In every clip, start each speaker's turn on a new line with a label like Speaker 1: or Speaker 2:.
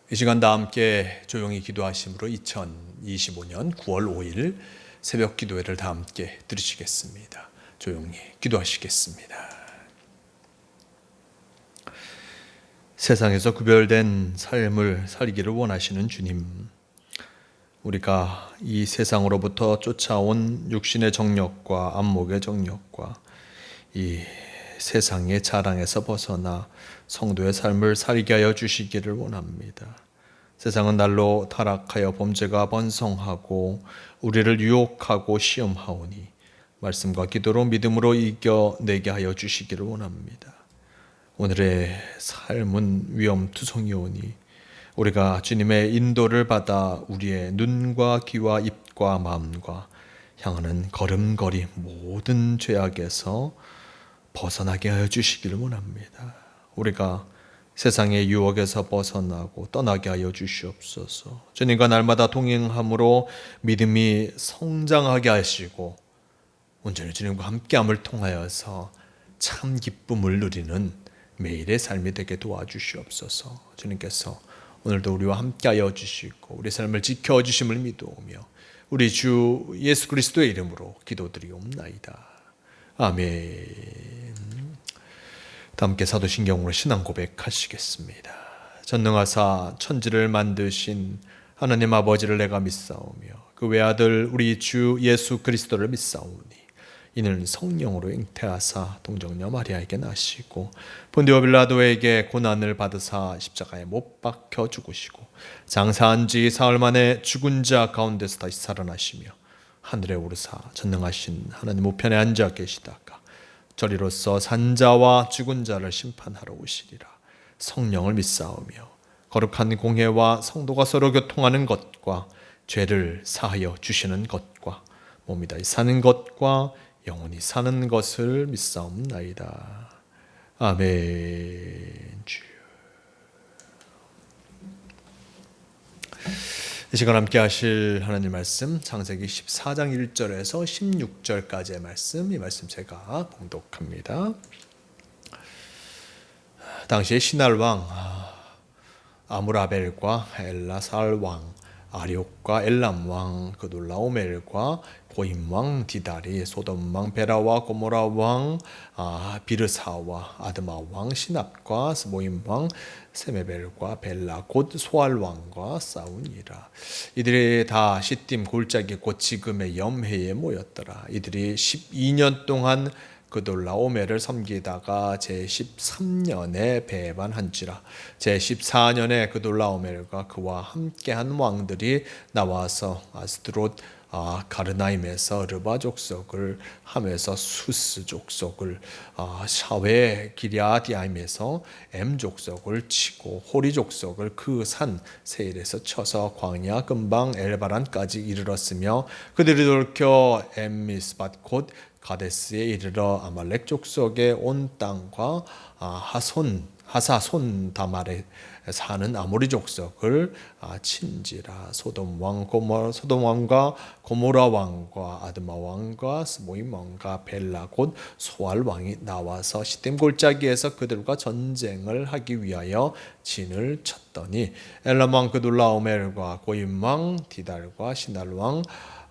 Speaker 1: 이 시간 다 함께 조용히 기도하심으로 2025년 9월 5일 새벽 기도회를 다 함께 들으시겠습니다. 조용히 기도하시겠습니다. 세상에서 구별된 삶을 살기를 원하시는 주님, 우리가 이 세상으로부터 쫓아온 육신의 정욕과 안목의 정욕과 이 세상의 자랑에서 벗어나 성도의 삶을 살게 하여 주시기를 원합니다. 세상은 날로 타락하여 범죄가 번성하고 우리를 유혹하고 시험하오니 말씀과 기도로 믿음으로 이겨내게 하여 주시기를 원합니다. 오늘의 삶은 위험투성이오니 우리가 주님의 인도를 받아 우리의 눈과 귀와 입과 마음과 향하는 걸음걸이 모든 죄악에서 벗어나게 하여 주시기를 원합니다. 우리가 세상의 유혹에서 벗어나고 떠나게 하여 주시옵소서. 주님과 날마다 동행함으로 믿음이 성장하게 하시고 온전히 주님과 함께함을 통하여서 참 기쁨을 누리는 매일의 삶이 되게 도와주시옵소서. 주님께서 오늘도 우리와 함께하여 주시고 우리 삶을 지켜주심을 믿어오며 우리 주 예수 그리스도의 이름으로 기도드리옵나이다. 아멘. 함께 사도신경으로 신앙 고백하시겠습니다. 전능하사 천지를 만드신 하나님 아버지를 내가 믿사오며 그 외아들 우리 주 예수 그리스도를 믿사오니 이는 성령으로 잉태하사 동정녀 마리아에게 나시고 본디오 빌라도에게 고난을 받으사 십자가에 못 박혀 죽으시고 장사한 지 사흘 만에 죽은 자 가운데서 다시 살아나시며 하늘에 오르사 전능하신 하나님 우편에 앉아 계시다가 저리로서 산자와 죽은 자를 심판하러 오시리라. 성령을 믿사오며 거룩한 공회와 성도가 서로 교통하는 것과 죄를 사하여 주시는 것과 몸이 다시 사는 것과 영원히 사는 것을 믿사옵나이다. 아멘. 이 시간 함께 하실 하나님 말씀 창세기 14장 1절에서 16절까지의 말씀, 이 말씀 제가 봉독합니다. 당시에 시날 왕 아므라벨과 엘라살 왕 아리옥과 엘람 왕 그돌라오멜과 고임 왕 디달이 소돔 왕 베라와 고모라 왕 비르사와 아드마 왕 시납과 스보임 왕 세메벨과 벨라 곧 소알 왕과 싸우니라. 이들이 다 시딤 골짜기 곧 지금의 염해에 모였더라. 이들이 12년 동안 그돌라오멜을 섬기다가 제13년에 배반한지라. 제14년에 그돌라오멜과 그와 함께한 왕들이 나와서 아스드롯 가르나임에서 르바 족속을 함에서 수스 족속을 샤웨 기랴디아임에서 엠 족속을 치고 호리 족속을 그 산 세일에서 쳐서 광야 근방 엘바란까지 이르렀으며 그들이 돌이켜 엠미스밭 곧 가데스에 이르러 아말렉 족속의 온 땅과 하사손 다말에 사는 아모리 족속을 친지라. 소돔 왕과 고모라 왕과 아드마 왕과 스보임 왕과 벨라 곧 소알 왕이 나와서 시딤 골짜기에서 그들과 전쟁을 하기 위하여 진을 쳤더니 엘람 왕 그돌라오멜과 고임 왕 디달과 시날 왕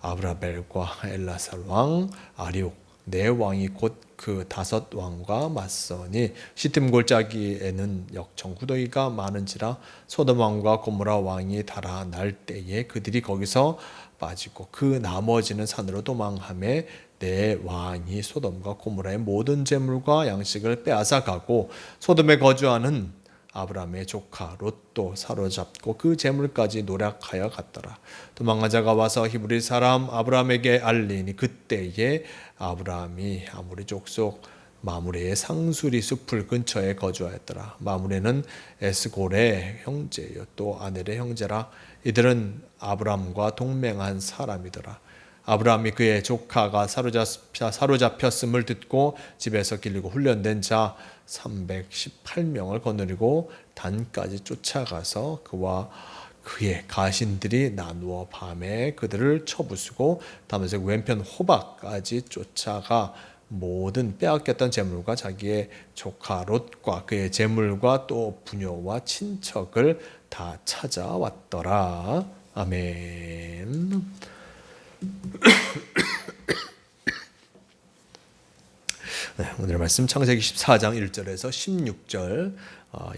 Speaker 1: 아브라벨과 엘라살 왕 아리옥 네 왕이 곧 그 다섯 왕과 맞서니 시딤 골짜기에는 역청구더기가 많은지라 소돔 왕과 고모라 왕이 달아날 때에 그들이 거기서 빠지고 그 나머지는 산으로 도망하며 네 왕이 소돔과 고모라의 모든 재물과 양식을 빼앗아 가고 소돔에 거주하는 아브라함의 조카 롯도 사로잡고 그 재물까지 노략하여 갔더라. 도망한 자가 와서 히브리 사람 아브라함에게 알리니 그때에 아브라함이 아모리 족속 마므레의 상수리 숲을 근처에 거주하였더라. 마므레는 에스골의 형제요 또 아넬의 형제라. 이들은 아브라함과 동맹한 사람이더라. 아브라함이 그의 조카가 사로잡혔음을 듣고 집에서 길리고 훈련된 자 318명을 거느리고 단까지 쫓아가서 그와 그의 가신들이 나누어 밤에 그들을 쳐부수고 다메섹 왼편 호박까지 쫓아가 모든 빼앗겼던 재물과 자기의 조카 롯과 그의 재물과 또 부녀와 친척을 다 찾아왔더라. 아멘. 네, 오늘 말씀 창세기 14장 1절에서 16절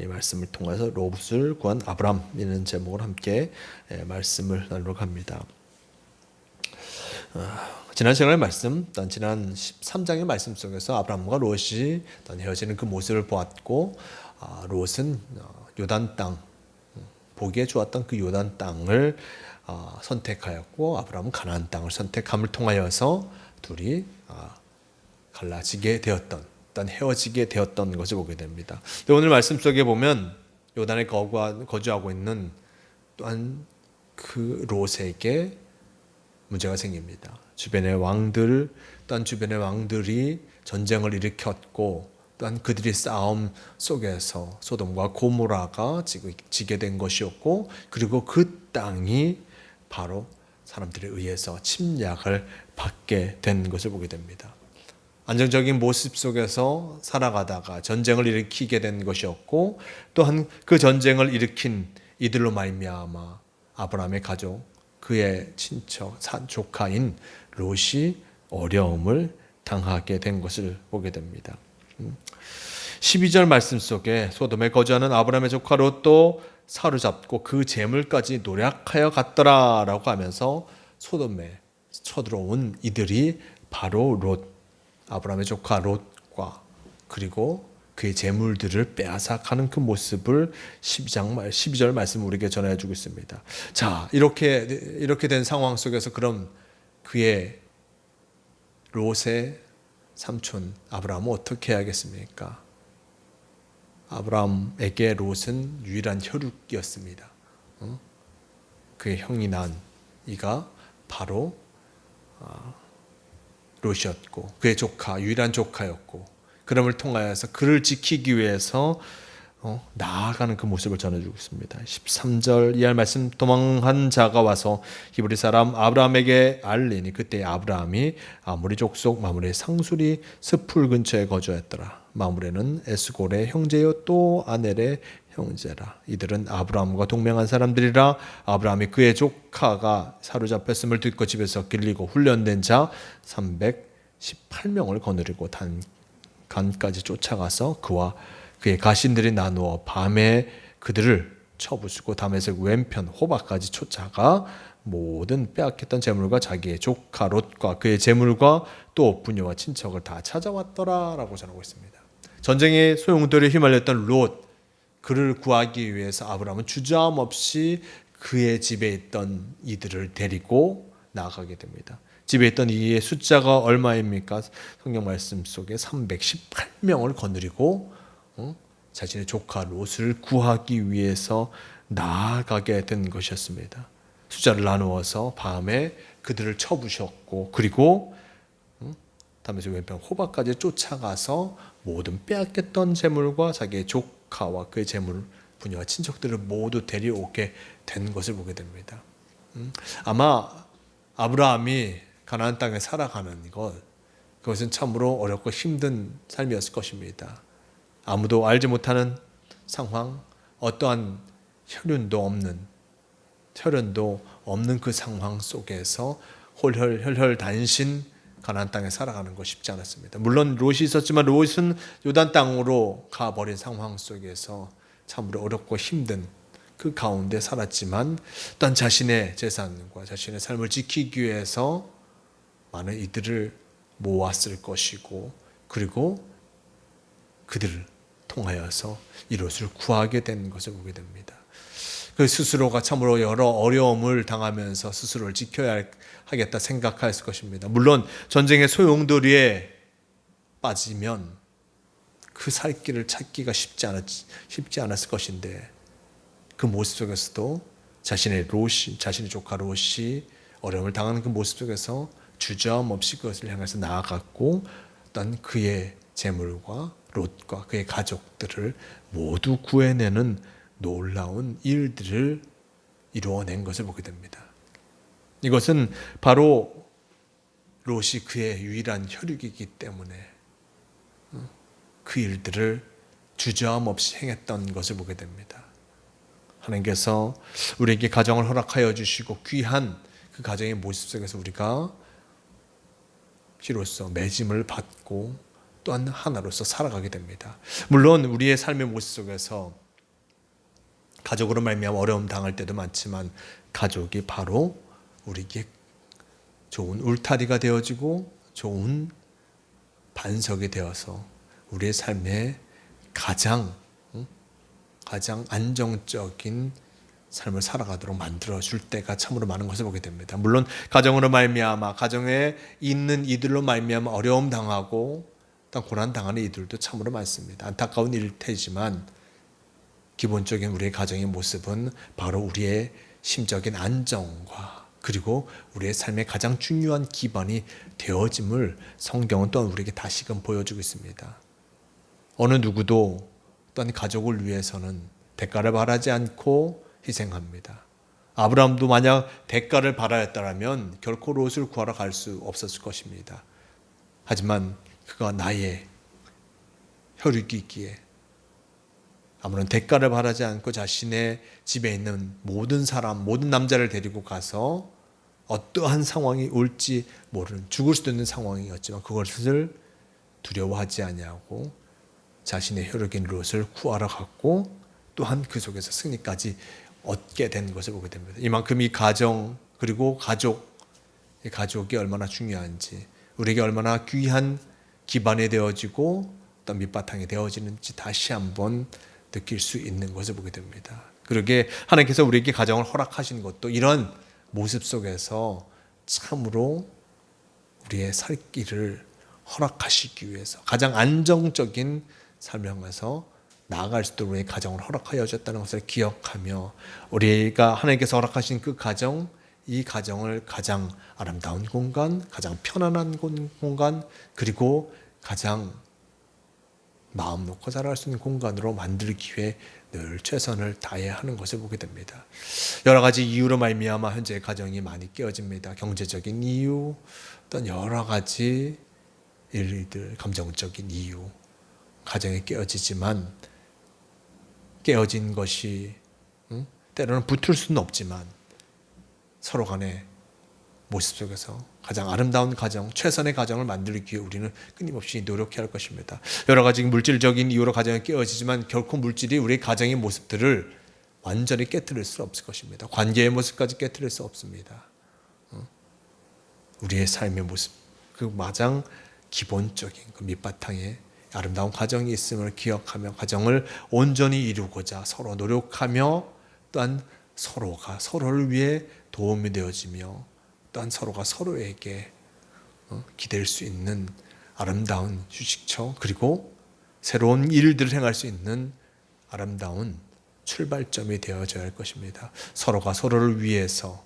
Speaker 1: 이 말씀을 통해서 롯을 구한 아브람이라는 제목을 함께 말씀을 나누려고 합니다. 지난 시간의 말씀, 지난 13장의 말씀 속에서 아브람과 롯이 헤어지는 그 모습을 보았고, 롯은 요단 땅, 보기에 좋았던 그 요단 땅을 선택하였고, 아브람은 가나안 땅을 선택함을 통하여서 둘이 갈라지게 되었던, 헤어지게 되었던 것을 보게 됩니다. 근데 오늘 말씀 속에 보면 요단에 거주하고 있는 또한 그 롯에게 문제가 생깁니다. 주변의 왕들이 전쟁을 일으켰고, 또한 그들이 싸움 속에서 소돔과 고모라가 지게 된 것이었고, 그리고 그 땅이 바로 사람들에 의해서 침략을 받게 된 것을 보게 됩니다. 안정적인 모습 속에서 살아가다가 전쟁을 일으키게 된 것이었고, 또한 그 전쟁을 일으킨 이들로 말미암아 아브라함의 가족, 그의 친척, 조카인 롯이 어려움을 당하게 된 것을 보게 됩니다. 12절 말씀 속에 소돔에 거주하는 아브라함의 조카 롯도 사로잡고 그 재물까지 노력하여 갔더라 라고 하면서 소돔에 쳐들어온 이들이 바로 아브라함의 조카 롯과 그리고 그의 재물들을 빼앗아가는 그 모습을 12절 말씀 우리에게 전해주고 있습니다. 자, 이렇게 된 상황 속에서 그럼 그의 롯의 삼촌 아브라함은 어떻게 해야겠습니까? 아브라함에게 롯은 유일한 혈육이었습니다. 그의 형이 난 이가 바로 롯이었고, 그의 유일한 조카였고, 그럼을 통하여서 그를 지키기 위해서 나아가는 그 모습을 전해주고 있습니다. 13절 이할 말씀, 도망한 자가 와서 히브리 사람 아브라함에게 알리니 그때 아브라함이 아모리 족속 마므레 상수리 스풀 근처에 거주했더라. 마므레는 에스골의 형제요 또 아넬의 형제라. 이들은 아브라함과 동맹한 사람들이라. 아브라함이 그의 조카가 사로잡혔음을 듣고 집에서 길리고 훈련된 자 318명을 거느리고 단간까지 쫓아가서 그와 그의 가신들이 나누어 밤에 그들을 쳐부수고 다메섹 왼편 호바까지 쫓아가 모든 빼앗겼던 재물과 자기의 조카 롯과 그의 재물과 또 부녀와 친척을 다 찾아왔더라 라고 전하고 있습니다. 전쟁의 소용돌이에 휘말렸던 롯, 그를 구하기 위해서 아브라함은 주저함없이 그의 집에 있던 이들을 데리고 나아가게 됩니다. 집에 있던 이의 숫자가 얼마입니까? 성경 말씀 속에 318명을 거느리고 자신의 조카 롯을 구하기 위해서 나아가게 된 것이었습니다. 숫자를 나누어서 밤에 그들을 쳐부셨고, 그리고 다메섹 왼편 호바까지 쫓아가서 모든 빼앗겼던 재물과 자기의 조카와 그의 재물, 부녀와 친척들을 모두 데려오게 된 것을 보게 됩니다. 아마 아브라함이 가나안 땅에 살아가는 그것은 참으로 어렵고 힘든 삶이었을 것입니다. 아무도 알지 못하는 상황, 어떠한 혈연도 없는 그 상황 속에서 헐헐 단신 가나안 땅에 살아가는 거 쉽지 않았습니다. 물론 롯이 있었지만 롯은 요단 땅으로 가버린 상황 속에서 참으로 어렵고 힘든 그 가운데 살았지만, 또한 자신의 재산과 자신의 삶을 지키기 위해서 많은 이들을 모았을 것이고, 그리고 그들을 통하여서 이롯을 구하게 된 것을 보게 됩니다. 그 스스로가 참으로 여러 어려움을 당하면서 스스로를 지켜야 하겠다 생각했을 것입니다. 물론 전쟁의 소용돌이에 빠지면 그 살 길을 찾기가 쉽지 않았을 것인데, 그 모습 속에서도 자신의 조카 롯이 어려움을 당하는 그 모습 속에서 주저함 없이 그것을 향해서 나아갔고, 또한 그의 재물과 롯과 그의 가족들을 모두 구해내는 놀라운 일들을 이루어낸 것을 보게 됩니다. 이것은 바로 롯이 그의 유일한 혈육이기 때문에 그 일들을 주저함 없이 행했던 것을 보게 됩니다. 하나님께서 우리에게 가정을 허락하여 주시고 귀한 그 가정의 모습 속에서 우리가 피로써 맺음을 받고 또한 하나로서 살아가게 됩니다. 물론 우리의 삶의 모습 속에서 가족으로 말미암아 어려움 당할 때도 많지만 가족이 바로 우리에게 좋은 울타리가 되어지고 좋은 반석이 되어서 우리의 삶에 가장 안정적인 삶을 살아가도록 만들어줄 때가 참으로 많은 것을 보게 됩니다. 물론 가정으로 말미암아 가정에 있는 이들로 말미암아 어려움 당하고 또 고난 당하는 이들도 참으로 많습니다. 안타까운 일일 테지만 기본적인 우리의 가정의 모습은 바로 우리의 심적인 안정과 그리고 우리의 삶의 가장 중요한 기반이 되어짐을 성경은 또한 우리에게 다시금 보여주고 있습니다. 어느 누구도 또한 가족을 위해서는 대가를 바라지 않고 희생합니다. 아브라함도 만약 대가를 바라였다면 결코 롯을 구하러 갈 수 없었을 것입니다. 하지만 그가 나의 혈육이기에 아무런 대가를 바라지 않고 자신의 집에 있는 모든 사람, 모든 남자를 데리고 가서 어떠한 상황이 올지 모르는 죽을 수도 있는 상황이었지만 그것을 두려워하지 아니하고 자신의 혈육인 롯을 구하러 갔고 또한 그 속에서 승리까지 얻게 된 것을 보게 됩니다. 이만큼 이 가정 그리고 이 가족이 얼마나 중요한지 우리에게 얼마나 귀한 기반이 되어지고 또 밑바탕이 되어지는지 다시 한번 느낄 수 있는 것을 보게 됩니다. 그러게 하나님께서 우리에게 가정을 허락하신 것도 이런 모습 속에서 참으로 우리의 살 길을 허락하시기 위해서 가장 안정적인 삶을 향해서 나아갈 수 있도록 우리의 가정을 허락하여 주셨다는 것을 기억하며 우리가 하나님께서 허락하신 그 가정, 이 가정을 가장 아름다운 공간, 가장 편안한 공간, 그리고 가장 마음 놓고 살아갈 수 있는 공간으로 만들기 위해 늘 최선을 다해야 하는 것을 보게 됩니다. 여러 가지 이유로 말미암아 현재 가정이 많이 깨어집니다. 경제적인 이유, 또는 여러 가지 일들, 감정적인 이유, 가정이 깨어지지만 깨어진 것이 때로는 붙을 수는 없지만 서로 간의 모습 속에서 가장 아름다운 가정, 최선의 가정을 만들기 위해 우리는 끊임없이 노력해야 할 것입니다. 여러 가지 물질적인 이유로 가정이 깨어지지만 결코 물질이 우리 가정의 모습들을 완전히 깨뜨릴 수 없을 것입니다. 관계의 모습까지 깨뜨릴 수 없습니다. 우리의 삶의 모습, 그 가장 기본적인 그 밑바탕에 아름다운 가정이 있음을 기억하며 가정을 온전히 이루고자 서로 노력하며 또한 서로가 서로를 위해 도움이 되어지며 또한 서로가 서로에게 기댈 수 있는 아름다운 휴식처 그리고 새로운 일들을 행할 수 있는 아름다운 출발점이 되어져야 할 것입니다. 서로가 서로를 위해서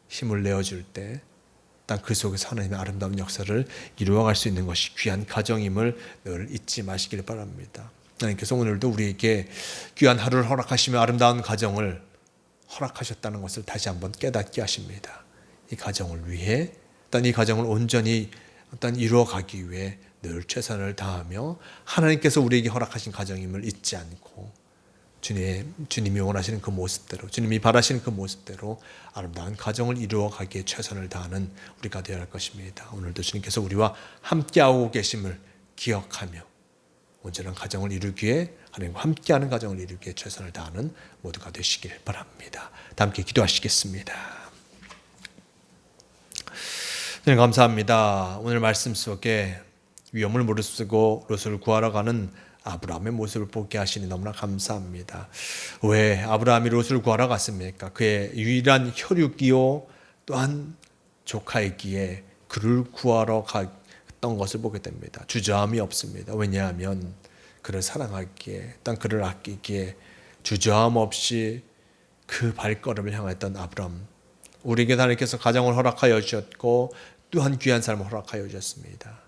Speaker 1: 힘을 내어줄 때 그 속에서 하나님의 아름다운 역사를 이루어갈 수 있는 것이 귀한 가정임을 늘 잊지 마시길 바랍니다. 하나님께서 오늘도 우리에게 귀한 하루를 허락하시며 아름다운 가정을 허락하셨다는 것을 다시 한번 깨닫게 하십니다. 이 가정을 위해 이 가정을 온전히 이루어가기 위해 늘 최선을 다하며 하나님께서 우리에게 허락하신 가정임을 잊지 않고 주님이 원하시는 그 모습대로 주님이 바라시는 그 모습대로 아름다운 가정을 이루어가기에 최선을 다하는 우리가 되어야 할 것입니다. 오늘도 주님께서 우리와 함께하고 계심을 기억하며 온전한 가정을 이루기에 하나님과 함께하는 가정을 이루기에 최선을 다하는 모두가 되시길 바랍니다. 다 함께 기도하시겠습니다. 네, 감사합니다. 오늘 말씀 속에 위험을 무릅쓰고 롯을 구하러 가는 아브라함의 모습을 보게 하시니 너무나 감사합니다. 왜 아브라함이 롯을 구하러 갔습니까? 그의 유일한 혈육이요 또한 조카이기에 그를 구하러 갔던 것을 보게 됩니다. 주저함이 없습니다. 왜냐하면 그를 사랑하기에 그를 아끼기에 주저함 없이 그 발걸음을 향했던 아브라함, 우리에게 하나님께서 가정을 허락하여 주셨고 또한 귀한 삶을 허락하여 주셨습니다.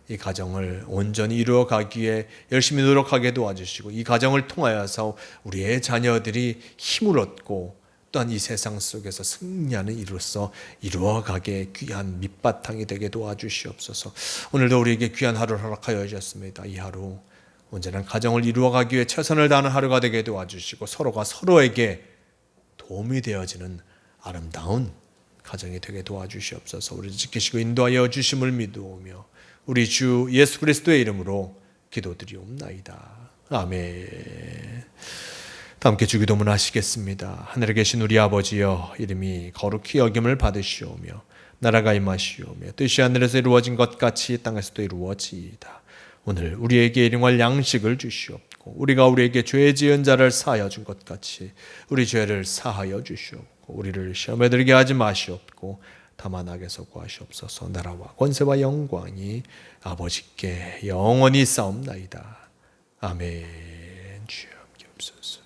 Speaker 1: 이 가정을 온전히 이루어가기에 열심히 노력하게 도와주시고 이 가정을 통하여서 우리의 자녀들이 힘을 얻고 또한 이 세상 속에서 승리하는 이로써 이루어가게 귀한 밑바탕이 되게 도와주시옵소서. 오늘도 우리에게 귀한 하루를 허락하여 주셨습니다. 이 하루 온전한 가정을 이루어가기 위해 최선을 다하는 하루가 되게 도와주시고 서로가 서로에게 도움이 되어지는 아름다운 가정이 되게 도와주시옵소서. 우리를 지키시고 인도하여 주심을 믿으며 우리 주 예수 그리스도의 이름으로 기도드리옵나이다. 아멘. 다 함께 주기도문 하시겠습니다. 하늘에 계신 우리 아버지여, 이름이 거룩히 여김을 받으시오며 나라가 임하시오며 뜻이 하늘에서 이루어진 것 같이 땅에서도 이루어지이다. 오늘 우리에게 일용할 양식을 주시옵고 우리가 우리에게 죄 지은 자를 사하여 준 것 같이 우리 죄를 사하여 주시옵고 우리를 시험에 들게 하지 마시옵고 다만 악에서 구하시옵소서. 나라와 권세와 영광이 아버지께 영원히 싸움나이다. 아멘. 주여 함께 없소서.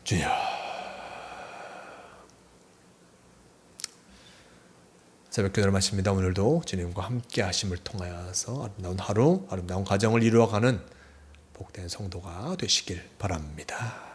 Speaker 1: 주여, 새벽 기도를 마칩니다. 오늘도 주님과 함께 하심을 통하여서 아름다운 하루, 아름다운 가정을 이루어가는 복된 성도가 되시길 바랍니다.